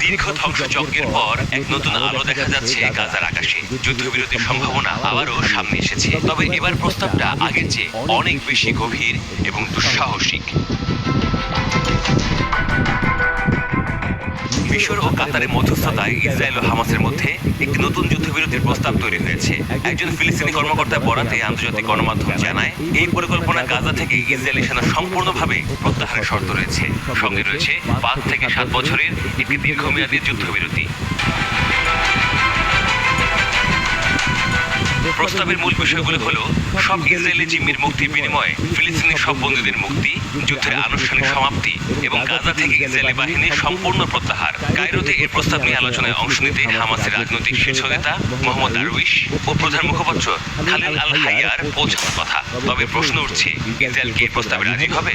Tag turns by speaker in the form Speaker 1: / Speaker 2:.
Speaker 1: দীর্ঘ ধ্বংসযজ্ঞের পর এক নতুন আলো দেখা যাচ্ছে গাজার আকাশে। যুদ্ধবিরতির সম্ভাবনা আবারও সামনে এসেছে, তবে এবার প্রস্তাবটা আগের চেয়ে অনেক বেশি গভীর এবং দুঃসাহসিক। মিশর ও কাতারের মধ্যস্থতায় ইসরায়েল ও হামাসের মধ্যে একটি নতুন যুদ্ধবিরতির প্রস্তাব তৈরি হয়েছে। একজন ফিলিস্তিনি কর্মকর্তার বরাতে আন্তর্জাতিক গণমাধ্যম জানায়, এই পরিকল্পনা গাজা থেকে ইসরায়েলি সেনা সম্পূর্ণভাবে প্রত্যাহারের শর্ত রয়েছে। সঙ্গে রয়েছে ৫ থেকে ৭ বছরের একটি দীর্ঘমেয়াদী যুদ্ধবিরতি। প্রস্তাবের মূল বিষয়গুলো হলো সব ইসরায়েলি জিম্মির মুক্তির বিনিময়ে ফিলিস্তিনি সব বন্দীদের মুক্তি, যুদ্ধের আনুষ্ঠানিক সমাপ্তি এবং গাজা থেকে ইসরায়েলি বাহিনীর সম্পূর্ণ প্রত্যাহার। কায়রোতে এই প্রস্তাব নিয়ে আলোচনায় অংশ নিতে হামাসের রাজনৈতিক শীর্ষ নেতা মোহাম্মদ দারউইশ ও প্রধান মুখপাত্র খালিল আল হাইয়ার পৌঁছানোর কথা। তবে প্রশ্ন উঠছে, ইসরায়েল কি এই প্রস্তাবে রাজি হবে?